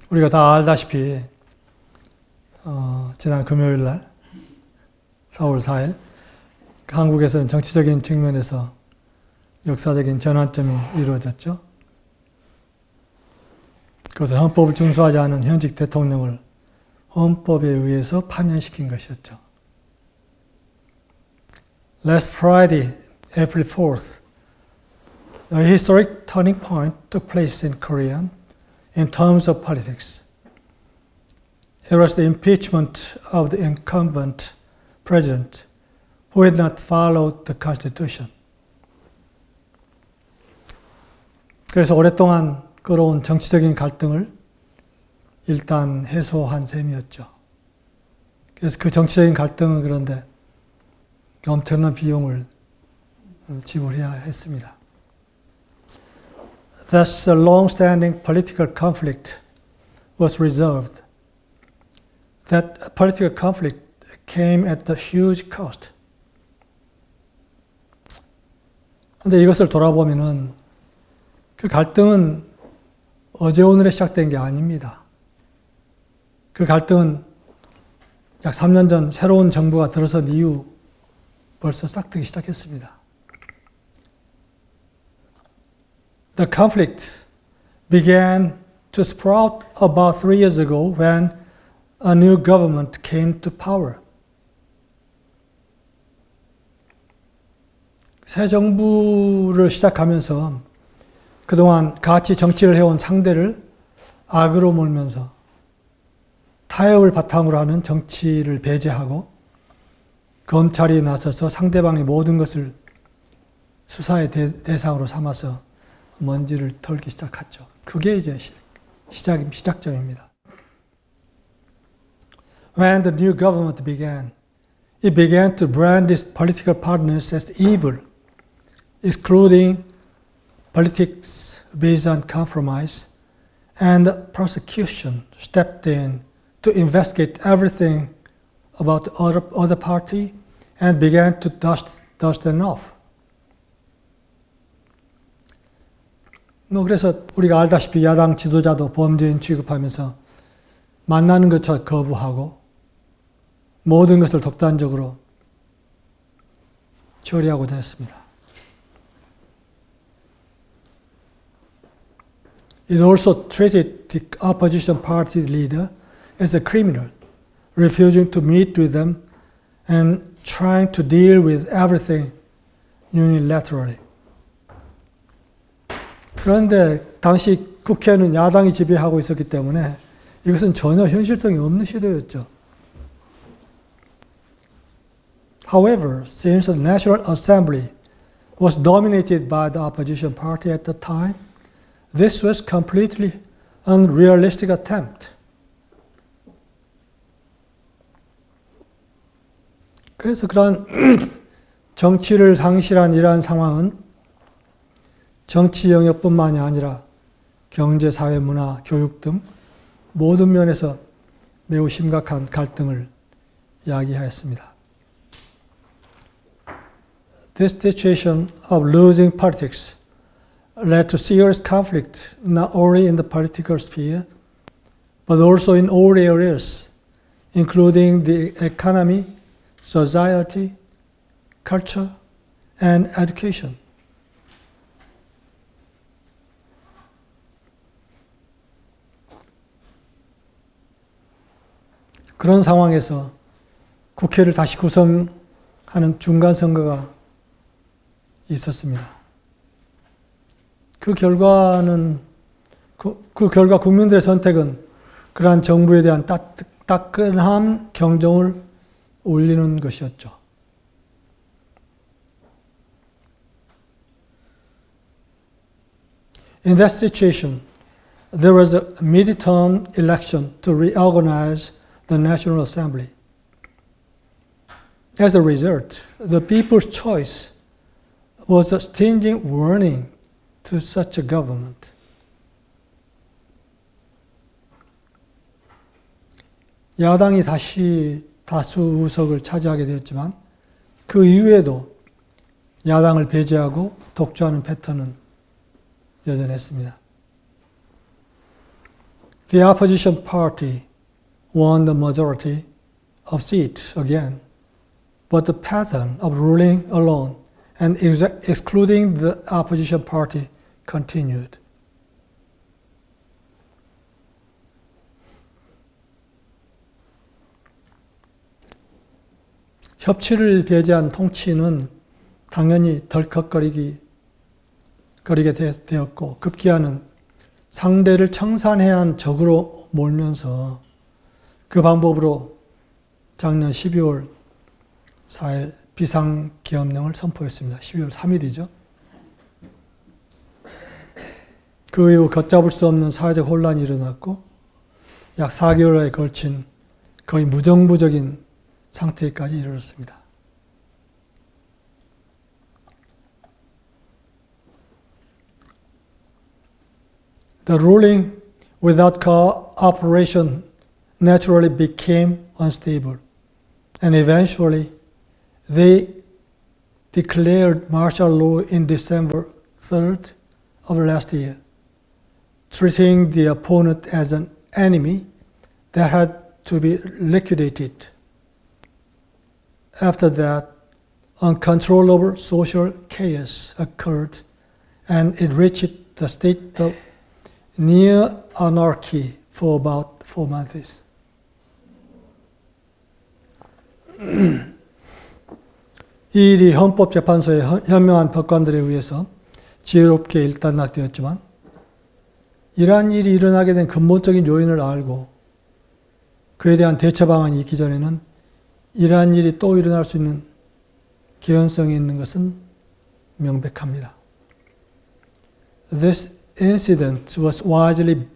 우리가 다 알다시피 지난 금요일 날 4월 4일 한국에서는 정치적인 측면에서 역사적인 전환점이 이루어졌죠. 그것은 헌법을 준수하지 않은 현직 대통령을 헌법에 의해서 파면시킨 것이었죠. Last Friday, April 4th, a historic turning point took place in Korea in terms of politics. It was the impeachment of the incumbent president who had not followed the Constitution. 그래서 오랫동안 끌어온 정치적인 갈등을 일단 해소한 셈이었죠. 그래서 그 정치적인 갈등은 그런데 엄청난 비용을 지불해야 했습니다. Thus, a long-standing political conflict was resolved. That political conflict came at a huge cost. 그런데 이것을 돌아보면은 그 갈등은 어제 오늘에 시작된 게 아닙니다. 그 갈등은 약 3년 전 새로운 정부가 들어선 이후 벌써 싹트기 시작했습니다. The conflict began to sprout about 3 years ago when a new government came to power. 새 정부를 시작하면서 그동안 같이 정치를 해온 상대를 악으로 몰면서 타협을 바탕으로 하는 정치를 배제하고 검찰이 나서서 상대방의 모든 것을 수사의 대상으로 삼아서 먼지를 털기 시작했죠. 그게 이제 시작점입니다. When the new government began, it began to brand its political partners as evil, excluding politics based on compromise, and the prosecution stepped in to investigate everything about the other party and began to dust them off. 그래서 우리가 알다시피 야당 지도자도 범죄인 취급하면서 만나는 것조차 거부하고 모든 것을 독단적으로 처리하고자 했습니다. It also treated the opposition party leader as a criminal, refusing to meet with them and trying to deal with everything unilaterally. 그런데 당시 국회는 야당이 지배하고 있었기 때문에 이것은 전혀 현실성이 없는 시대였죠. However, since the National Assembly was dominated by the opposition party at the time, this was completely unrealistic attempt. 그래서 그런 정치를 상실한 이러한 상황은 정치 영역뿐만이 아니라 경제, 사회, 문화, 교육 등 모든 면에서 매우 심각한 갈등을 야기하였습니다. This situation of losing politics led to serious conflict not only in the political sphere, but also in all areas, including the economy, society, culture, and education. 그런 상황에서 국회를 다시 구성하는 중간 선거가 있었습니다. 그 결과는 그 결과 국민들의 선택은 그러한 정부에 대한 따끈한 경종을 울리는 것이었죠. In that situation, there was a mid-term election to reorganize the National Assembly. As a result, the people's choice was a stinging warning to such a government. 야당이 다시 다수 의석을 차지하게 되었지만 그 이후에도 야당을 배제하고 독주하는 패턴은 여전했습니다. The opposition party won the majority of seats again, but the pattern of ruling alone and excluding the opposition party continued. 협치를 배제한 통치는 당연히 덜컥거리게 되었고, 급기야는 상대를 청산해야 한 적으로 몰면서 그 방법으로 작년 12월 4일 비상계엄령을 선포했습니다. 12월 3일이죠. 그 이후 걷잡을 수 없는 사회적 혼란이 일어났고 약 4개월에 걸친 거의 무정부적인 상태까지 이르렀습니다. The ruling without cooperation naturally became unstable, and eventually they declared martial law in December 3rd of last year, treating the opponent as an enemy that had to be liquidated. After that, uncontrollable social chaos occurred, and it reached the state of near anarchy for about 4 months. 이 일이 헌법재판소의 현명한 법관들에 의해서 지혜롭게 일단락되었지만 이러한 일이 일어나게 된 근본적인 요인을 알고 그에 대한 대처 방안이 있기 전에는 이러한 일이 또 일어날 수 있는 개연성이 있는 것은 명백합니다. This incident was wisely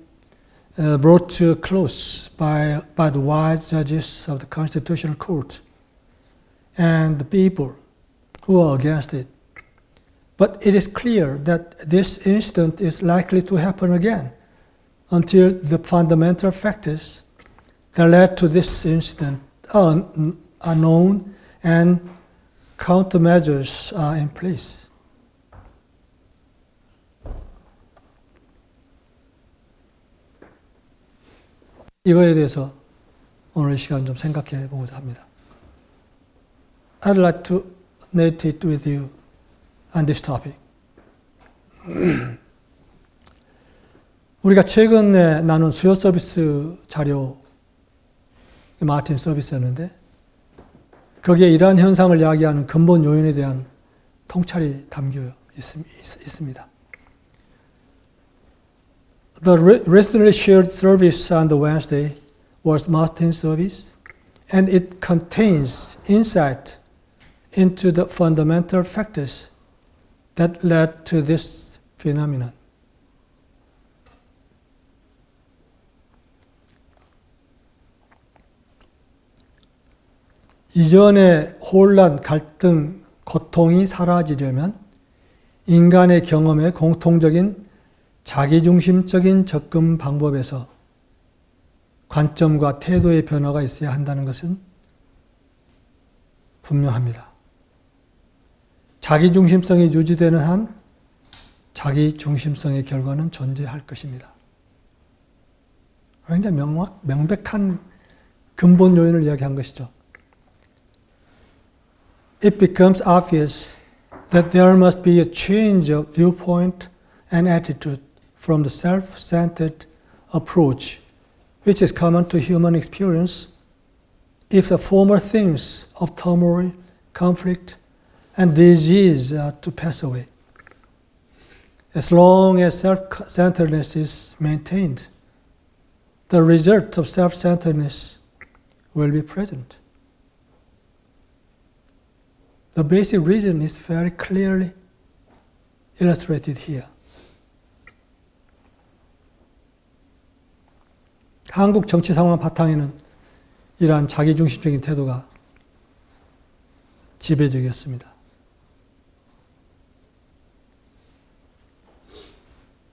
brought to a close by the wise judges of the Constitutional Court and the people who are against it. But it is clear that this incident is likely to happen again until the fundamental factors that led to this incident are known and countermeasures are in place. 이거에 대해서 오늘 이 시간 좀 생각해 보고자 합니다. I'd like to meditate with you on this topic. 우리가 최근에 나눈 수요 서비스 자료, 마틴 서비스였는데 거기에 이러한 현상을 야기하는 근본 요인에 대한 통찰이 담겨 있습니다. The recently shared service on the Wednesday was Martin's service, and it contains insight into the fundamental factors that led to this phenomenon. 이전의 혼란, 갈등, 고통이 사라지려면 인간의 경험에 공통적인 자기중심적인 접근 방법에서 관점과 태도의 변화가 있어야 한다는 것은 분명합니다. 자기중심성이 유지되는 한 자기중심성의 결과는 존재할 것입니다. 굉장히 명백한 근본 요인을 이야기한 것이죠. It becomes obvious that there must be a change of viewpoint and attitude from the self-centered approach, which is common to human experience, if the former things of turmoil, conflict, and disease are to pass away. As long as self-centeredness is maintained, the result of self-centeredness will be present. The basic reason is very clearly illustrated here. 한국 정치 상황 바탕에는 이러한 자기중심적인 태도가 지배적이었습니다.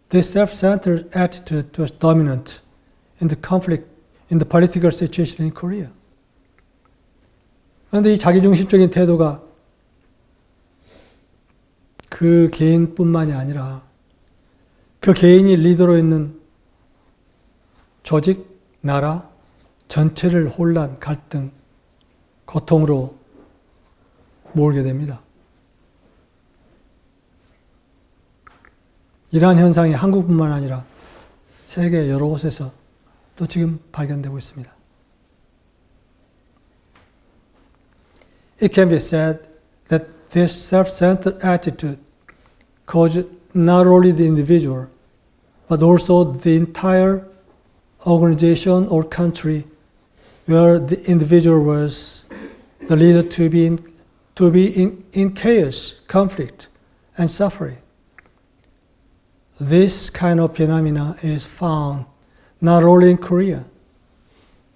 This self-centered attitude was dominant in the conflict, in the political situation in Korea. 그런데 이 자기중심적인 태도가 그 개인뿐만이 아니라 그 개인이 리더로 있는 조직, 나라 전체를 혼란, 갈등, 고통으로 몰게 됩니다. 이러한 현상이 한국뿐만 아니라 세계 여러 곳에서 또 지금 발견되고 있습니다. It can be said that this self-centered attitude caused not only the individual, but also the entire organization or country where the individual was the leader to be in chaos, conflict, and suffering. This kind of phenomena is found not only in Korea,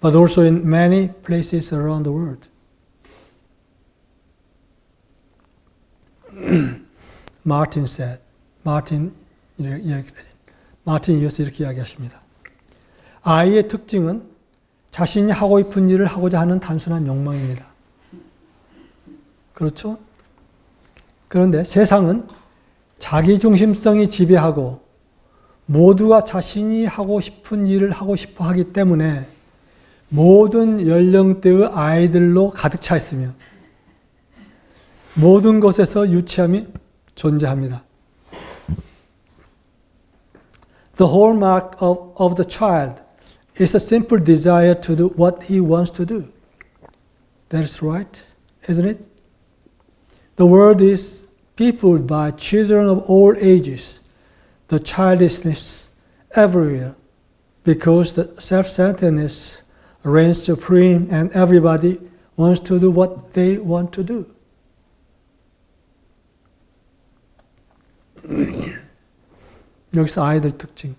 but also in many places around the world. Martin said, 마틴이 이어서 이렇게 이야기하십니다. 아이의 특징은 자신이 하고 싶은 일을 하고자 하는 단순한 욕망입니다. 그렇죠? 그런데 세상은 자기중심성이 지배하고 모두가 자신이 하고 싶은 일을 하고 싶어 하기 때문에 모든 연령대의 아이들로 가득 차 있으며 모든 곳에서 유치함이 존재합니다. The hallmark of the child is a simple desire to do what he wants to do. That's right, isn't it? The world is peopled by children of all ages, the childishness everywhere, because the self-centeredness reigns supreme and everybody wants to do what they want to do. 여기서 아이들 특징.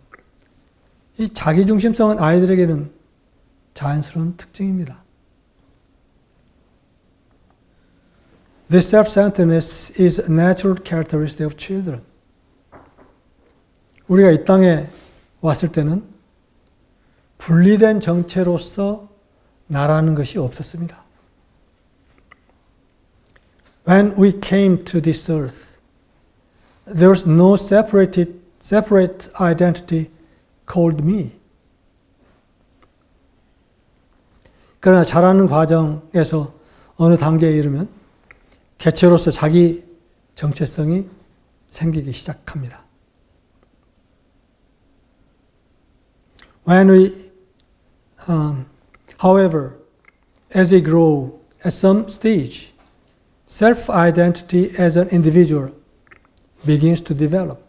이 자기중심성은 아이들에게는 자연스러운 특징입니다. This self-centeredness is a natural characteristic of children. 우리가 이 땅에 왔을 때는 분리된 정체로서 나라는 것이 없었습니다. When we came to this earth, there was no separate identity called me. 그러나 자라는 과정에서 어느 단계에 이르면 개체로서 자기 정체성이 생기기 시작합니다. However, as we grow, at some stage, self-identity as an individual begins to develop.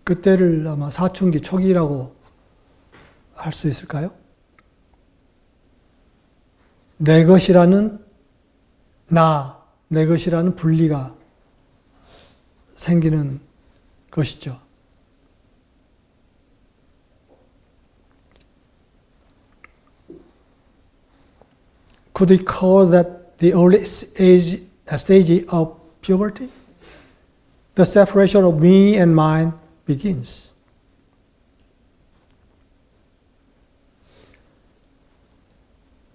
그때를 아마 사춘기 초기라고 할 수 있을까요? 내 것이라는 내 것이라는 분리가 생기는 것이죠. Could we call that the early stage of puberty? The separation of me and mine begins.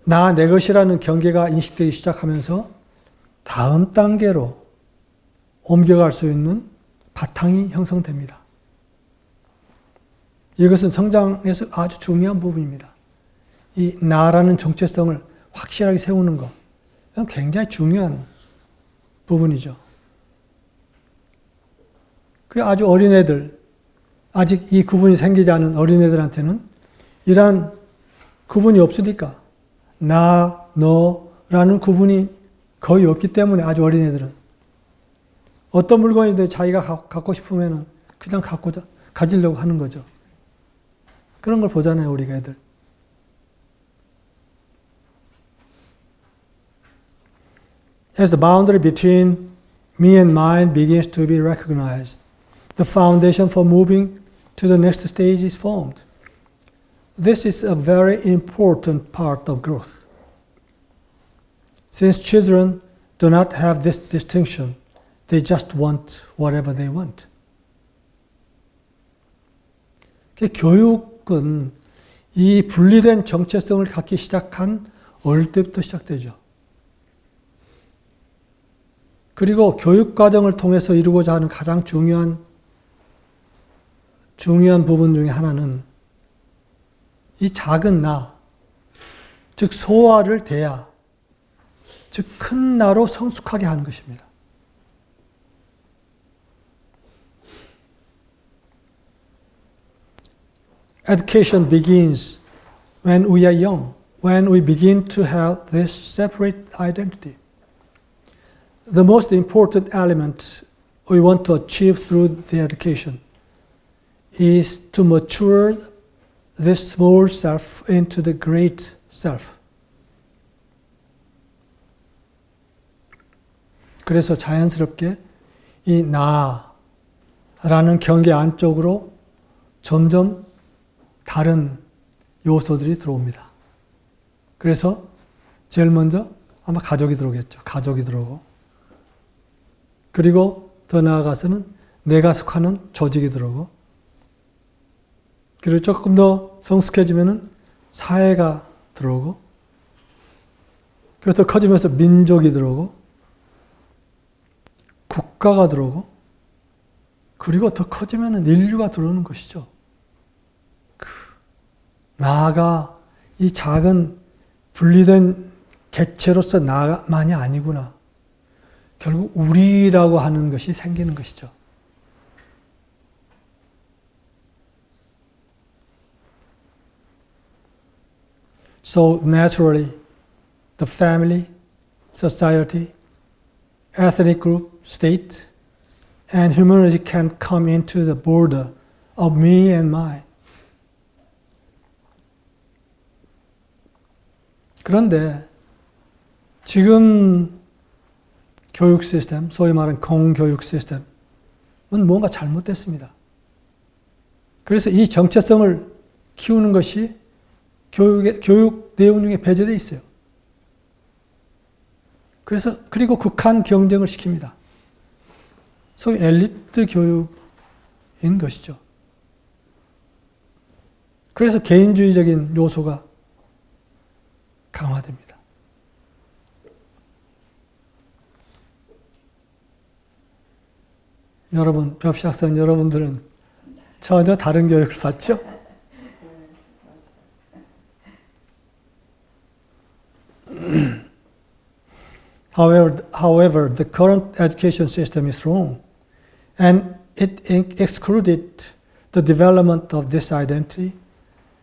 내 것이라는 경계가 인식되기 시작하면서 다음 단계로 옮겨갈 수 있는 바탕이 형성됩니다. 이것은 성장에서 아주 중요한 부분입니다. 이 나라는 정체성을 확실하게 세우는 것, 이건 굉장히 중요한 부분이죠. 그 아주 어린애들, 아직 이 구분이 생기지 않은 어린애들한테는 이러한 구분이 없으니까 너라는 구분이 거의 없기 때문에 아주 어린애들은 어떤 물건이든 자기가 갖고 싶으면 그냥 가지려고 하는 거죠. 그런 걸 보잖아요, 우리가 애들. As the boundary between me and mine begins to be recognized, the foundation for moving to the next stage is formed. This is a very important part of growth. Since children do not have this distinction, they just want whatever they want. 교육은 이 분리된 정체성을 갖기 시작한 어릴 때부터 시작되죠. 그리고 교육 과정을 통해서 이루고자 하는 가장 중요한 중요한 부분 중에 하나는 이 작은 나, 즉 소아를 대야, 즉 큰 나로 성숙하게 하는 것입니다. Education begins when we are young, when we begin to have this separate identity. The most important element we want to achieve through the education is to mature this small self into the great self. 그래서 자연스럽게 이 나라는 경계 안쪽으로 점점 다른 요소들이 들어옵니다. 그래서 제일 먼저 아마 가족이 들어오겠죠. 가족이 들어오고, 그리고 더 나아가서는 내가 속하는 조직이 들어오고, 그리고 조금 더 성숙해지면은 사회가 들어오고, 그리고 더 커지면서 민족이 들어오고, 국가가 들어오고, 그리고 더 커지면은 인류가 들어오는 것이죠. 나가 이 작은 분리된 객체로서 나만이 아니구나. 결국 우리라고 하는 것이 생기는 것이죠. So naturally, the family, society, ethnic group, state, and humanity can come into the border of me and mine. 그런데 지금 교육 시스템, 소위 말하는 공교육 시스템은 뭔가 잘못됐습니다. 그래서 이 정체성을 키우는 것이 교육 내용 중에 배제되어 있어요. 그리고 극한 경쟁을 시킵니다. 소위 엘리트 교육인 것이죠. 그래서 개인주의적인 요소가 강화됩니다. 여러분, 벽시학생 여러분들은 전혀 다른 교육을 받죠? However, the current education system is wrong, and it excluded the development of this identity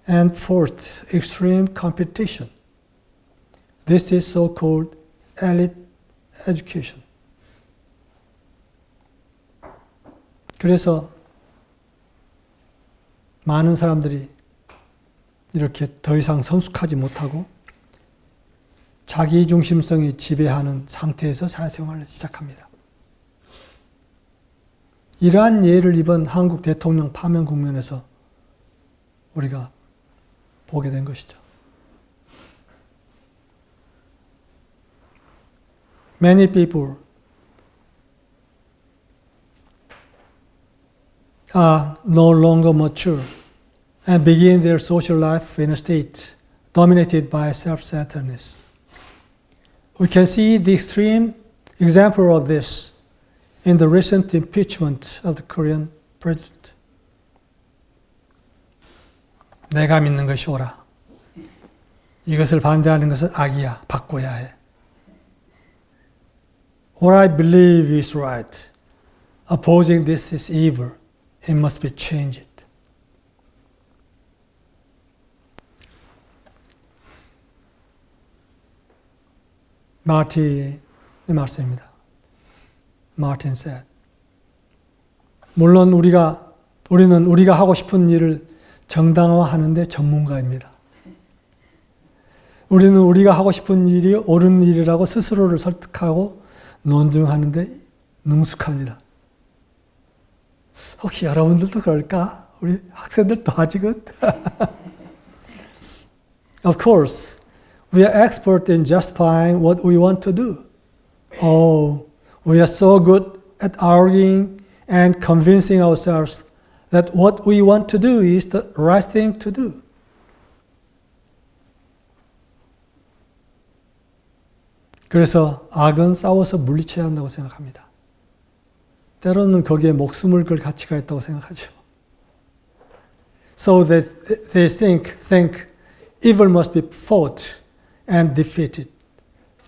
and forced extreme competition. This is so-called elite education. 그래서 많은 사람들이 이렇게 더 이상 성숙하지 못하고 자기 중심성이 지배하는 상태에서 사회생활을 시작합니다. 이러한 예를 이번 한국 대통령 파면 국면에서 우리가 보게 된 것이죠. Many people are no longer mature and begin their social life in a state dominated by self-centeredness. We can see the extreme example of this in the recent impeachment of the Korean president. 내가 믿는 것이 옳아. 이것을 반대하는 것은 악이야. 바꿔야 해. What I believe is right. Opposing this is evil. It must be changed. 마틴의 말씀입니다. Martin said. 물론 우리는 우리가 하고 싶은 일을 정당화하는데 전문가입니다. 우리는 우리가 하고 싶은 일이 옳은 일이라고 스스로를 설득하고 논증하는데 능숙합니다. 혹시 여러분들도 그럴까? 우리 학생들도 아직은? Of course, we are expert in justifying what we want to do. Oh, we are so good at arguing and convincing ourselves that what we want to do is the right thing to do. 그래서 악은 싸워서 물리쳐야 한다고 생각합니다. 때로는 거기에 목숨을 걸 가치가 있다고 생각하죠. So that they think evil must be fought and defeated.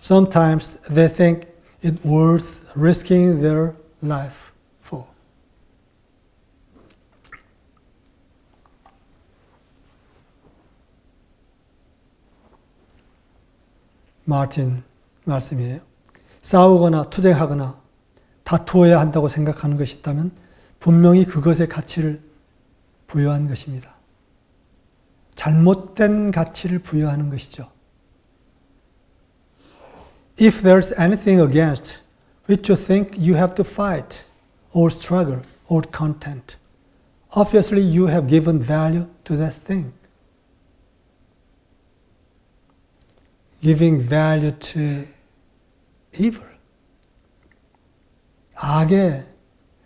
Sometimes they think it worth risking their life for. 마틴 말씀이에요. 싸우거나 투쟁하거나 다투어야 한다고 생각하는 것이 있다면 분명히 그것의 가치를 부여한 것입니다. 잘못된 가치를 부여하는 것이죠. If there's anything against which you think you have to fight or struggle or contend, obviously you have given value to that thing. Giving value to evil. 악에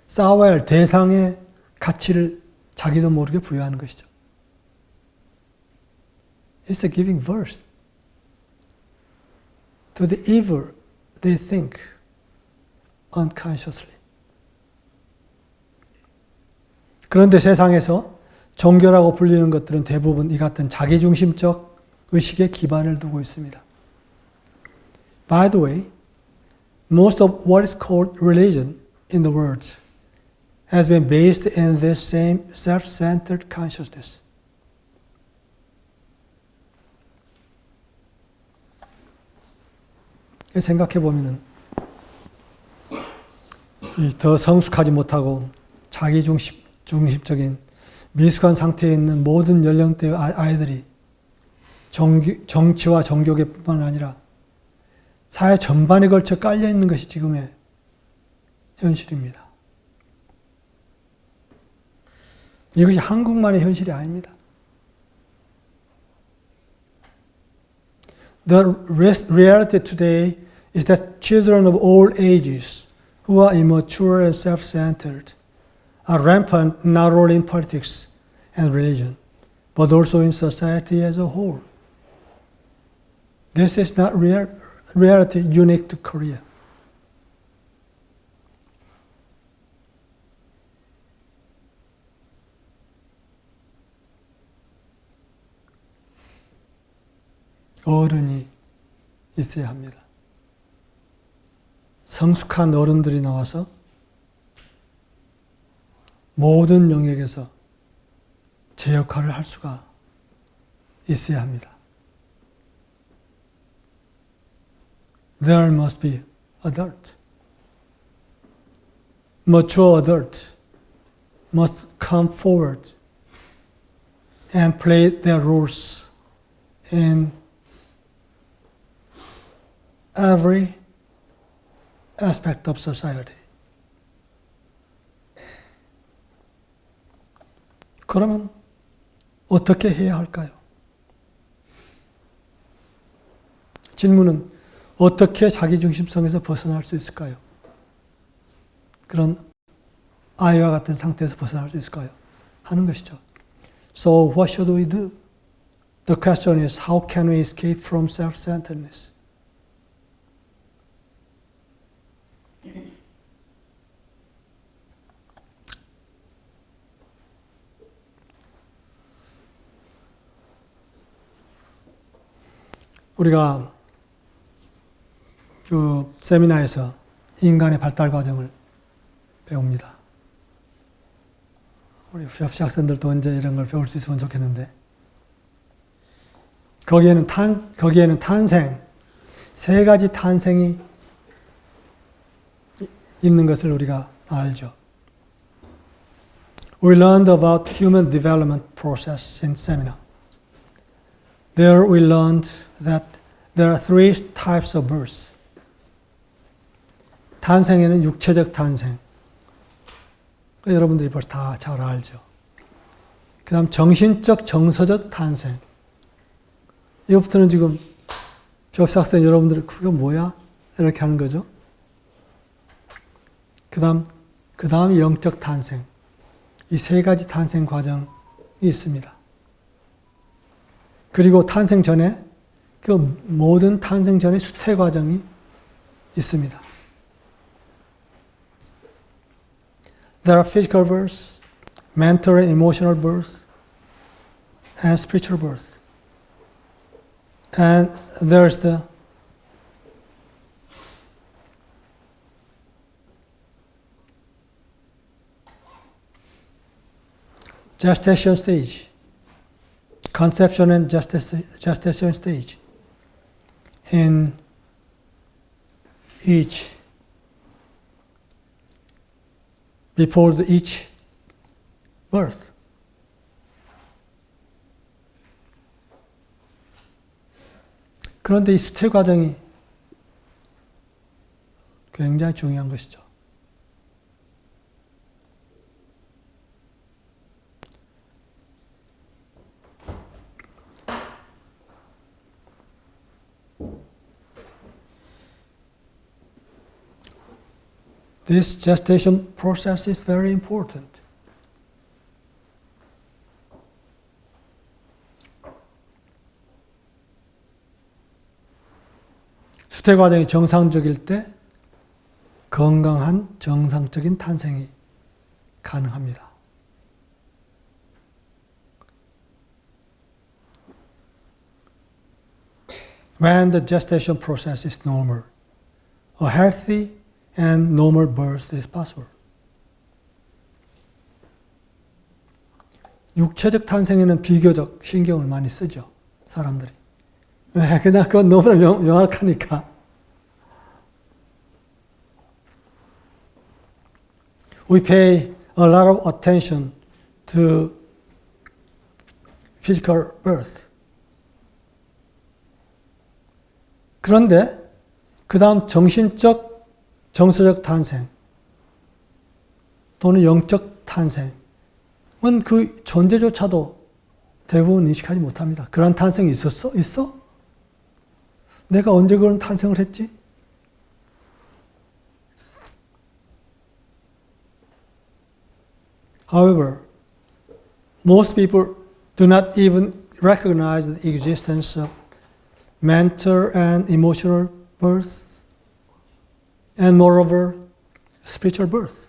싸워야 할 대상의 가치를 자기도 모르게 부여하는 것이죠. It's a giving verse to the evil they think unconsciously. 그런데 세상에서 종교라고 불리는 것들은 대부분 이 같은 자기중심적 의식에 기반을 두고 있습니다. By the way, most of what is called religion in the world has been based in this same self-centered consciousness. 생각해 보면은 더 성숙하지 못하고 자기중심적인 미숙한 상태에 있는 모든 연령대의 아이들이 정치와 종교계뿐만 아니라 사회 전반에 걸쳐 깔려 있는 것이 지금의 현실입니다. 이것이 한국만의 현실이 아닙니다. The reality today is that children of all ages who are immature and self-centered are rampant not only in politics and religion, but also in society as a whole. This is not reality unique to Korea. 어른이 있어야 합니다. 성숙한 어른들이 나와서 모든 영역에서 제 역할을 할 수가 있어야 합니다. There must be adult. Mature adult must come forward and play their roles in every aspect of society. 그러면 어떻게 해야 할까요? 질문은 어떻게 자기중심성에서 벗어날 수 있을까요? 그런 아이와 같은 상태에서 벗어날 수 있을까요? 하는 것이죠. So what should we do? The question is how can we escape from self-centeredness? 우리가 그 세미나에서 인간의 발달 과정을 배웁니다. 우리 협시 학생들도 언제 이런 걸 배울 수 있으면 좋겠는데, 거기에는 탄생, 세 가지 탄생이 있는 것을 우리가 알죠. We learned about human development process in seminar. There we learned that there are three types of birth. 탄생에는 육체적 탄생. 여러분들이 벌써 다 잘 알죠. 그 다음 정신적, 정서적 탄생. 이것부터는 지금 교습학생 여러분들이 그게 뭐야? 이렇게 하는 거죠. 그 다음이 영적 탄생. 이 세 가지 탄생 과정이 있습니다. 그리고 탄생 전에, 그 모든 탄생 전에 수태 과정이 있습니다. There are physical births, mental and emotional births, and spiritual birth. And there's the gestation stage, conception and gestation stage in each, before each birth. 그런데 이 수태 과정이 굉장히 중요한 것이죠. This gestation process is very important. 수태 과정이 정상적일 때 건강한 정상적인 탄생이 가능합니다. When the gestation process is normal, a healthy and normal birth is possible. 육체적 탄생에는 비교적 신경을 많이 쓰죠, 사람들이. 왜? 그냥 그건 너무나 명확하니까. We pay a lot of attention to physical birth. 그런데 그 다음 정신적, 정서적 탄생 또는 영적 탄생은 그 존재조차도 대부분 인식하지 못합니다. 그런 탄생이 있었어? 있어? 내가 언제 그런 탄생을 했지? However, most people do not even recognize the existence of mental and emotional birth, and moreover, spiritual birth.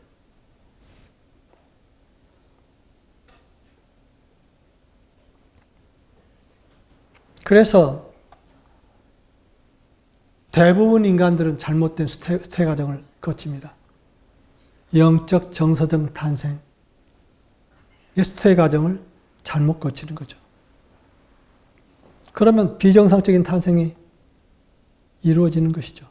그래서 대부분 인간들은 잘못된 수태 과정을 거칩니다. 영적, 정서적 탄생, 수태 과정을 잘못 거치는 거죠. 그러면 비정상적인 탄생이 이루어지는 것이죠.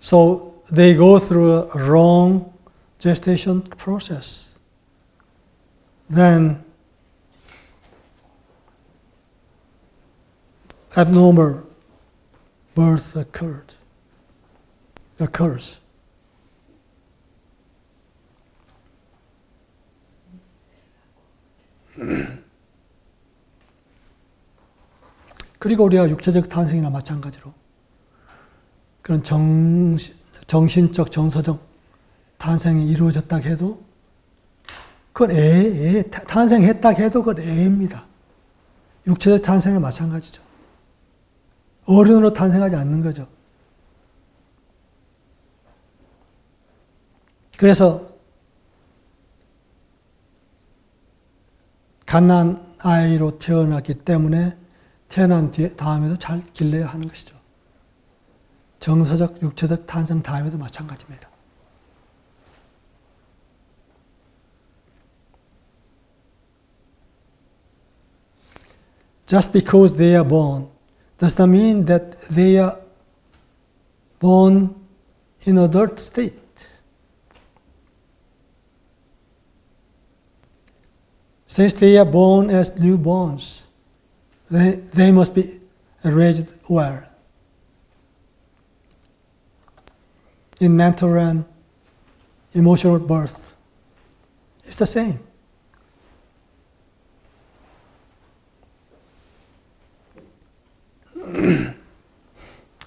So they go through a wrong gestation process. Then abnormal birth occurs. 그리고 우리가 육체적 탄생이나 마찬가지로 그런 정신적, 정서적 탄생이 이루어졌다 해도 그건 탄생했다 해도 그건 애입니다. 육체적 탄생은 마찬가지죠. 어른으로 탄생하지 않는 거죠. 그래서 갓난 아이로 태어났기 때문에 태어난 다음에도 잘 길러야 하는 것이죠. 정서적, 육체적 탄생 다음에도 마찬가지입니다. Just because they are born does not mean that they are born in adult state. Since they are born as newborns, they must be raised well in mental and emotional birth. It's the same.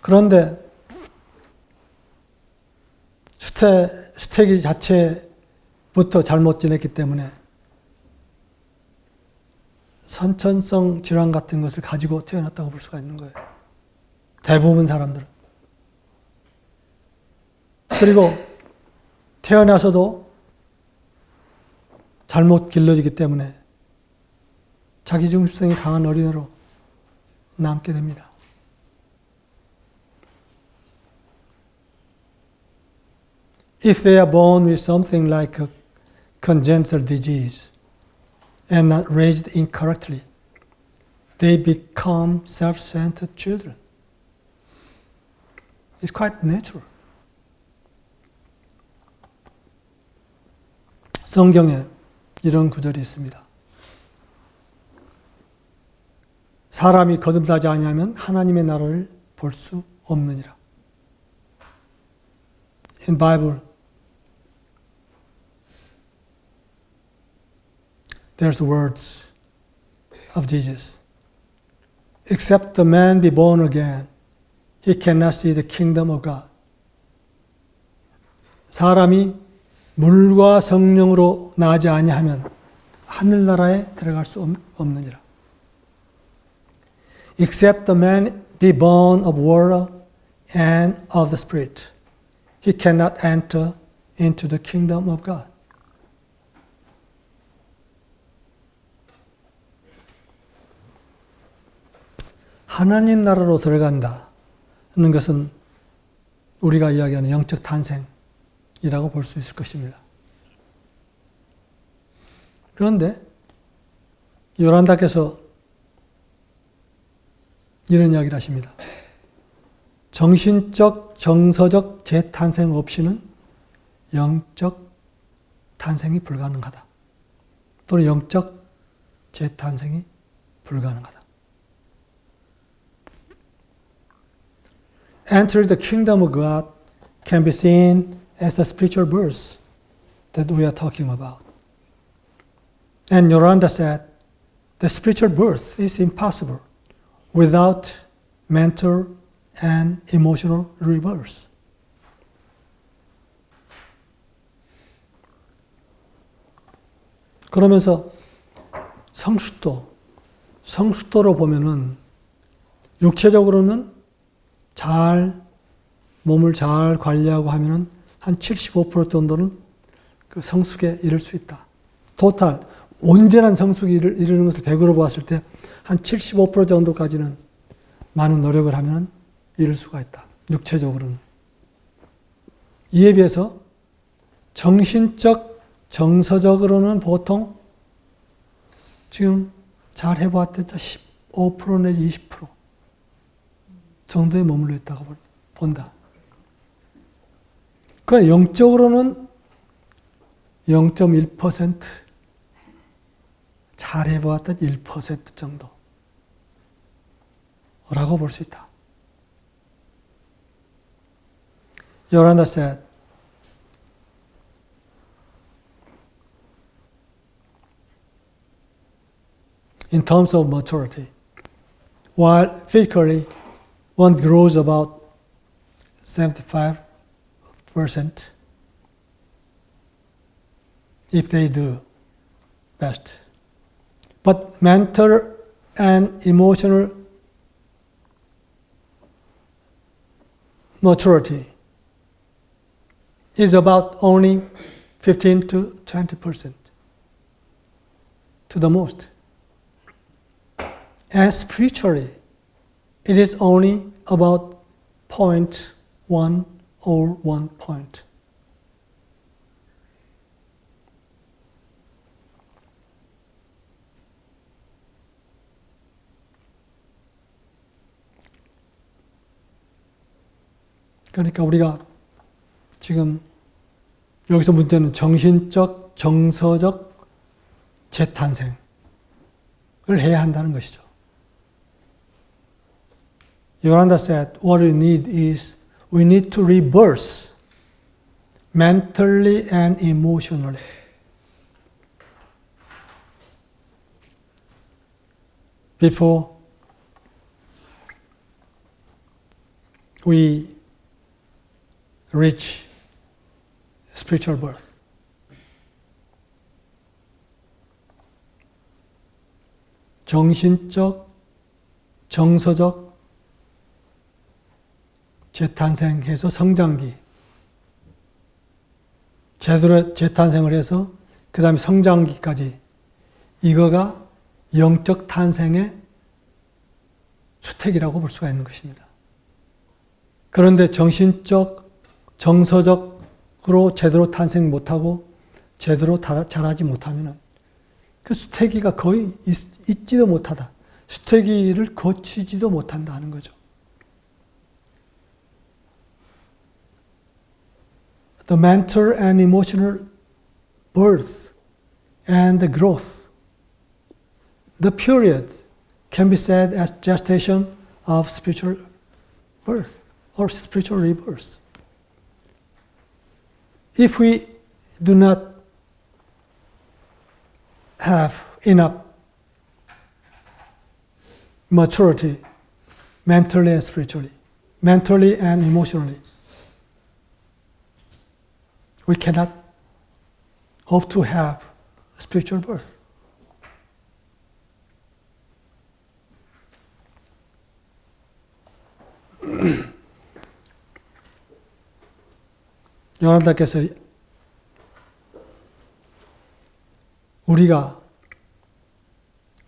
그런데 수태기 자체부터 잘못 지냈기 때문에 선천성 질환 같은 것을 가지고 태어났다고 볼 수가 있는 거예요. 대부분 사람들은. 그리고 태어나서도 잘못 길러지기 때문에 자기중심성이 강한 어린애로 남게 됩니다. If they are born with something like a congenital disease and not raised incorrectly, they become self-centered children. It's quite natural. 성경에 이런 구절이 있습니다. 사람이 거듭나지 아니하면 하나님의 나라를 볼 수 없느니라. In Bible, there's words of Jesus. Except the man be born again, he cannot see the kingdom of God. 사람이 물과 성령으로 나지 아니하면 하늘나라에 들어갈 수 없느니라. Except the man be born of water and of the Spirit, he cannot enter into the kingdom of God. 하나님 나라로 들어간다는 것은 우리가 이야기하는 영적 탄생이라고 볼 수 있을 것입니다. 그런데 요란다께서 이런 이야기를 하십니다. 정신적, 정서적 재탄생 없이는 영적 탄생이 불가능하다. 또는 영적 재탄생이 불가능하다. Enter the kingdom of God can be seen as the spiritual birth that we are talking about. And Yoranda said, the spiritual birth is impossible without mental and emotional rebirth. 그러면서 성숙도로 보면은 육체적으로는 몸을 잘 관리하고 하면은 한 75% 정도는 그 성숙에 이를 수 있다. 토탈, 온전한 성숙에 이르는 것을 100으로 보았을 때 한 75% 정도까지는 많은 노력을 하면 이룰 수가 있다. 육체적으로는. 이에 비해서 정신적, 정서적으로는 보통 지금 잘 해보았을 때 15% 내지 20% 정도에 머물러 있다고 본다. 그러나 영적으로는 0.1% 잘 해보았던 1% 정도라고 볼 수 있다. Yoranda said, in terms of maturity, while physically one grows about 75% if they do best. But mental and emotional maturity is about only 15 to 20% to the most. And spiritually, it is only about 0.1 or 1 point. 그러니까 우리가 지금 여기서 문제는 정신적, 정서적 재탄생을 해야 한다는 것이죠. Yoranda said, what we need is we need to rebirth mentally and emotionally. Before we reach spiritual birth. 정신적, 정서적 재탄생해서 성장기, 제대로 재탄생을 해서 그 다음에 성장기까지 이거가 영적 탄생의 수택이라고 볼 수가 있는 것입니다. 그런데 정신적, 정서적으로 제대로 탄생 못하고 제대로 자라지 못하면 그 수태기가 거의 있지도 못하다. 수태기를 거치지도 못한다 하는 거죠. The mental and emotional birth and the growth. The period can be said as gestation of spiritual birth or spiritual rebirth. If we do not have enough maturity mentally and spiritually, mentally and emotionally, we cannot hope to have a spiritual birth. 요한다께서 우리가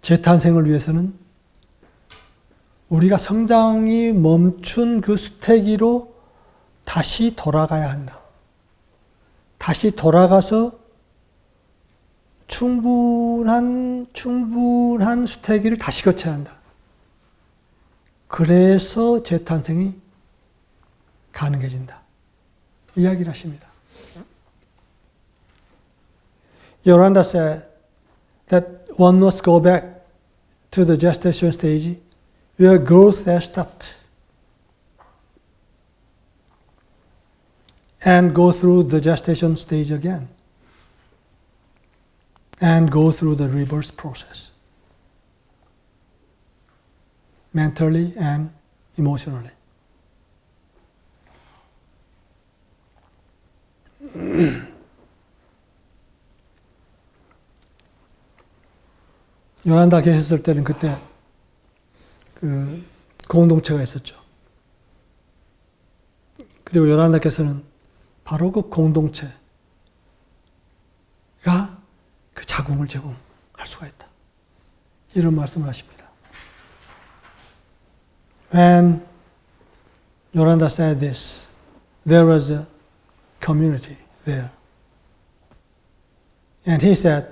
재탄생을 위해서는 우리가 성장이 멈춘 그 수태기로 다시 돌아가야 한다. 다시 돌아가서 충분한 수태기를 다시 거쳐야 한다. 그래서 재탄생이 가능해진다. 이야기를 하십니다. Yoranda said that one must go back to the gestation stage where growth has stopped and go through the gestation stage again and go through the rebirth process mentally and emotionally. 요란다 계셨을 때는 그때 그 공동체가 있었죠. 그리고 요란다께서는 바로 그 공동체가 그 자궁을 제공할 수가 있다. 이런 말씀을 하십니다. When Yoranda said this, there was a community there. And he said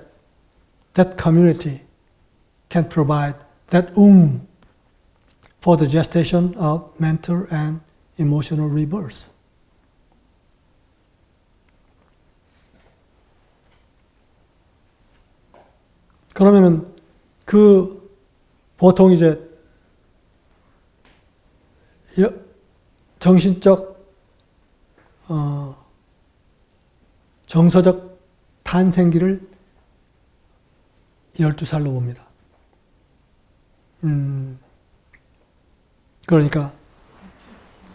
that community can provide that womb for the gestation of mental and emotional rebirth. 그러면은 그 보통 이제 정신적 정서적 탄생기를 12살로 봅니다. 그러니까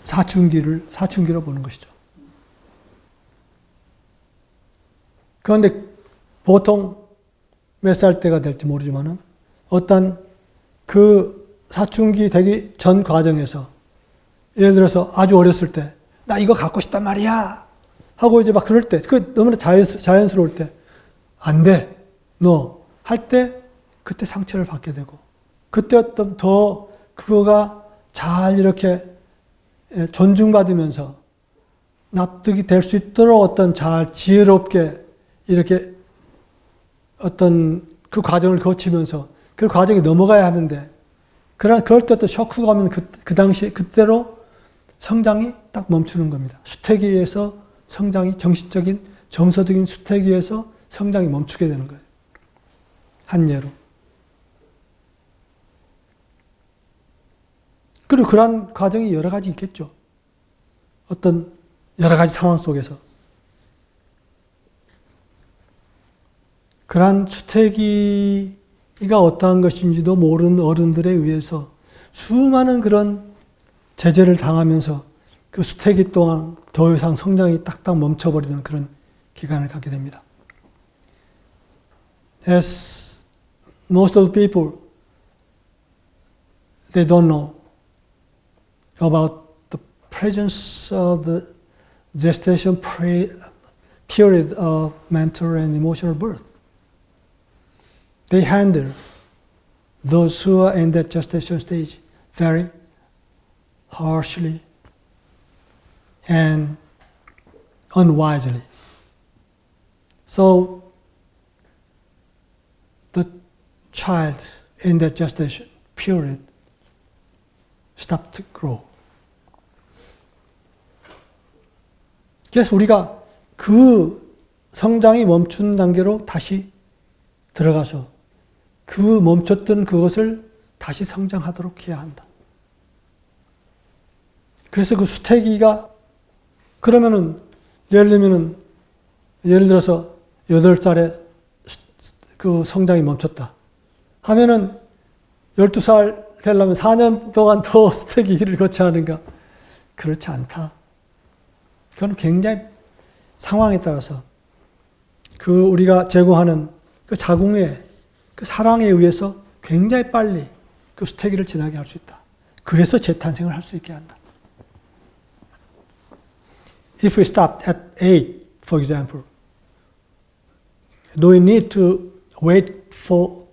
사춘기로 보는 것이죠. 그런데 보통 몇 살 때가 될지 모르지만은 어떤 그 사춘기 되기 전 과정에서 예를 들어서 아주 어렸을 때 나 이거 갖고 싶단 말이야 하고 이제 막 그럴 때 그 너무나 자연스러울 때 안 돼 너 할 때 그때 상처를 받게 되고 그때 어떤 더 그거가 잘 이렇게 존중받으면서 납득이 될 수 있도록 어떤 잘 지혜롭게 이렇게 어떤 그 과정을 거치면서 그 과정에 넘어가야 하는데 그럴 때 또 쇼크가 오면 그 당시에 그때로 성장이 딱 멈추는 겁니다. 수태기에서 성장이 정신적인 정서적인 수태기에서 성장이 멈추게 되는 거예요. 한 예로. 그리고 그러한 과정이 여러 가지 있겠죠. 어떤 여러 가지 상황 속에서. 그러한 수태기가 어떠한 것인지도 모르는 어른들에 의해서 수많은 그런 제재를 당하면서 그 수태기 동안 더 이상 성장이 딱딱 멈춰버리는 그런 기간을 갖게 됩니다. As most of the people, they don't know about the presence of the gestation period of mental and emotional birth. they handle those who are in that gestation stage very harshly and unwisely. So the child in that gestation period stopped to grow. 그래서 우리가 그 성장이 멈춘 단계로 다시 들어가서 그 멈췄던 그것을 다시 성장하도록 해야 한다. 그래서 그 수태기가 그러면은 예를 들어서 8살에 그 성장이 멈췄다 하면은 12살 되려면 4년 동안 더 수태기를 거쳐야 하는가? 그렇지 않다. 그건 굉장히 상황에 따라서 그 우리가 제공하는 그 자궁의 그 사랑에 의해서 굉장히 빨리 그 수태기를 지나게 할 수 있다. 그래서 재탄생을 할 수 있게 한다. If we stopped at 8, for example, do we need to wait for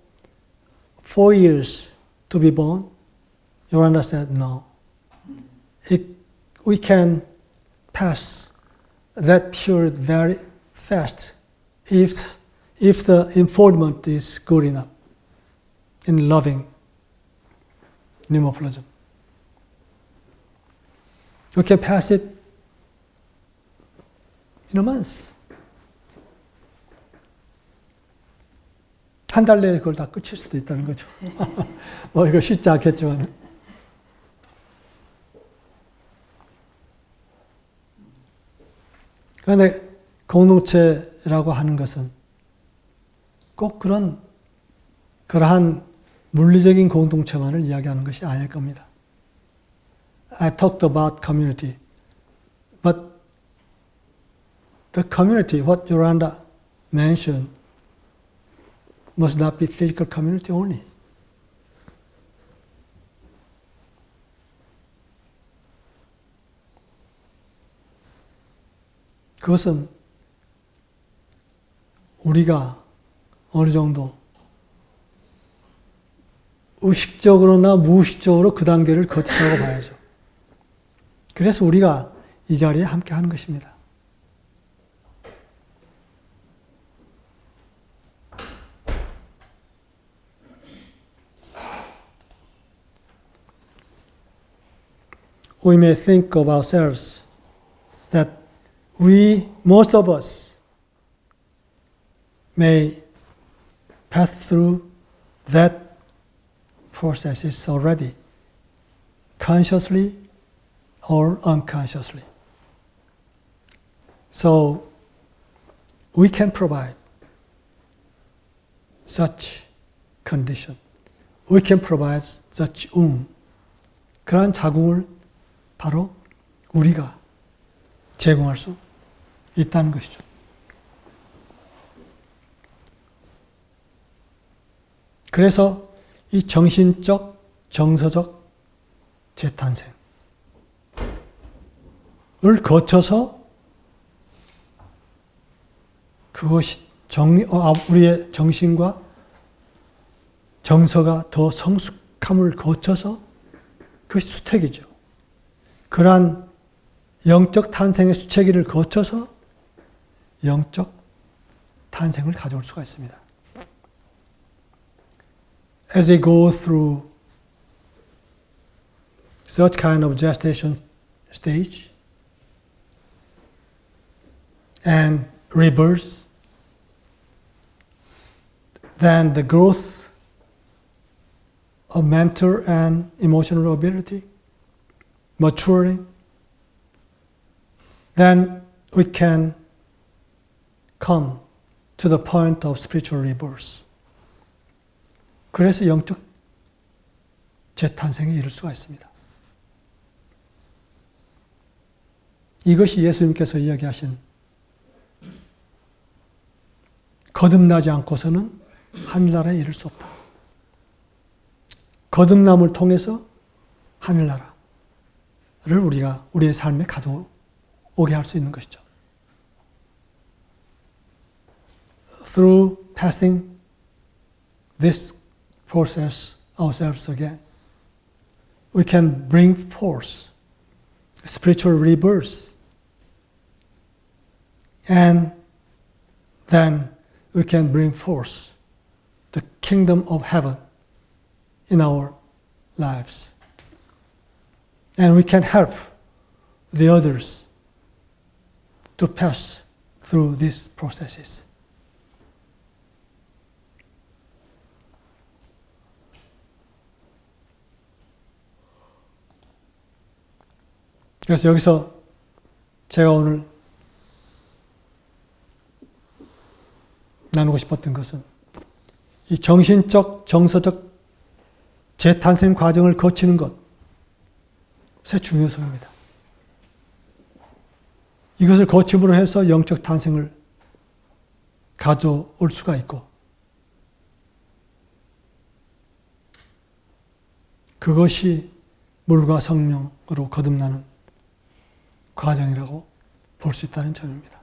4 years to be born? Yoranda said no. We can pass that period very fast if the enfoldment is good enough in loving pneumoplasm. You can pass it in a month. 한 달 내에 그걸 다 끝일 수도 있다는 거죠. 뭐 이거 쉽지 않겠지만. 그런데 공동체라고 하는 것은 꼭 그러한 물리적인 공동체만을 이야기하는 것이 아닐 겁니다. I talked about community, but the community, what Yoranda mentioned, must not be physical community only. 그것은 우리가 어느 정도 의식적으로나 무의식적으로 그 단계를 거친다고 봐야죠. 그래서 우리가 이 자리에 함께 하는 것입니다. We may think of ourselves that most of us, may pass through that processes already, consciously or unconsciously. So we can provide such condition. We can provide such womb. 그러한 자궁을 바로 우리가 제공할 수 있다는 것이죠. 그래서 이 정신적, 정서적 재탄생을 거쳐서 그것이 우리의 정신과 정서가 더 성숙함을 거쳐서 그것이 수택이죠. 그러한 영적 탄생의 수체기를 거쳐서 영적 탄생을 가져올 수가 있습니다. As we go through such kind of gestation stage and rebirth, then the growth of mental and emotional ability, maturing, then we can come to the point of spiritual rebirth. 그래서 영적 재탄생에 이를 수가 있습니다. 이것이 예수님께서 이야기하신 거듭나지 않고서는 하늘나라에 이를 수 없다. 거듭남을 통해서 하늘나라를 우리가 우리의 삶에 가져오게 할 수 있는 것이죠. Through passing this process ourselves again. We can bring forth spiritual rebirth, and then we can bring forth the kingdom of heaven in our lives. And we can help the others to pass through these processes. 그래서 여기서 제가 오늘 나누고 싶었던 것은 이 정신적, 정서적 재탄생 과정을 거치는 것의 중요성입니다. 이것을 거침으로 해서 영적 탄생을 가져올 수가 있고, 그것이 물과 성령으로 거듭나는 과정이라고 볼 수 있다는 점입니다.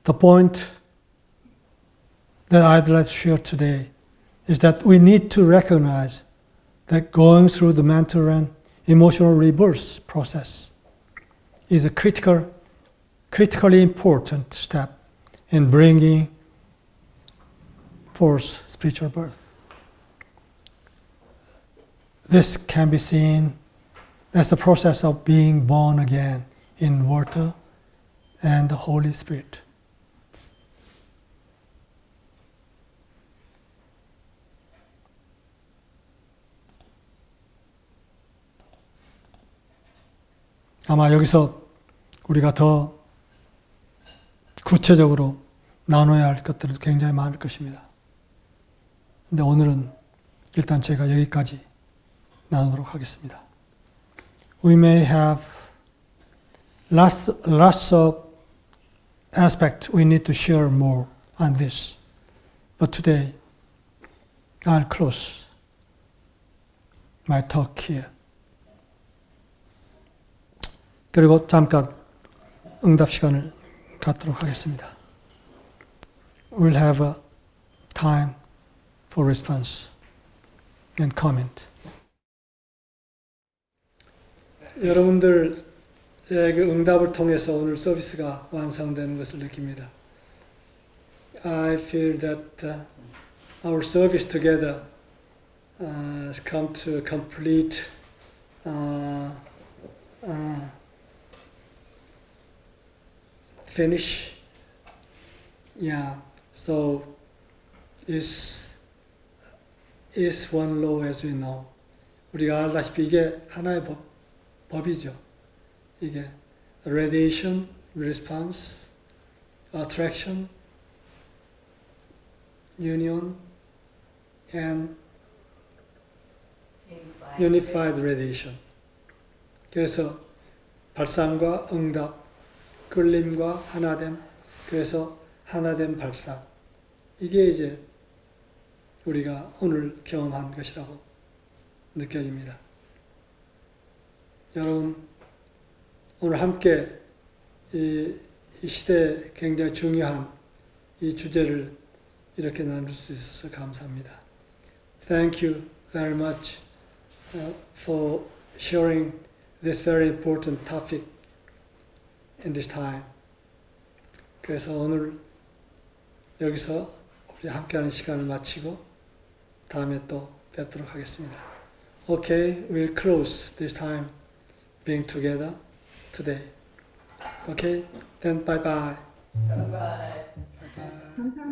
The point that I'd like to share today is that we need to recognize that going through the mental and emotional rebirth process is a critically important step in bringing forth spiritual birth. This can be seen as the process of being born again in water and the Holy Spirit. 아마 여기서 우리가 더 구체적으로 나눠야 할 것들은 굉장히 많을 것입니다. 근데 오늘은 일단 제가 여기까지 나누도록 하겠습니다. We may have lots of aspects we need to share more on this. But today, I'll close my talk here. 그리고 잠깐 응답 시간을 갖도록 하겠습니다. We'll have a time for response and comment. 여러분들의 그 응답을 통해서 오늘 서비스가 완성되는 것을 느낍니다. I feel that our service together has come to a complete finish. Yeah, so is one law as we know. 우리가 알다시피 이게 하나의 법이죠. 이게 radiation, response, attraction, union, and unified radiation. 그래서 발산과 응답, 끌림과 하나됨, 그래서 하나됨 발산. 이게 이제 우리가 오늘 경험한 것이라고 느껴집니다. 여러분, 오늘 함께 이 시대에 굉장히 중요한 이 주제를 이렇게 나눌 수 있어서 감사합니다. Thank you very much for sharing this very important topic in this time. 그래서 오늘 여기서 우리 함께하는 시간을 마치고 다음에 또 뵙도록 하겠습니다. Okay, we'll close this time being together today. Okay, then bye bye. Bye bye. Bye bye.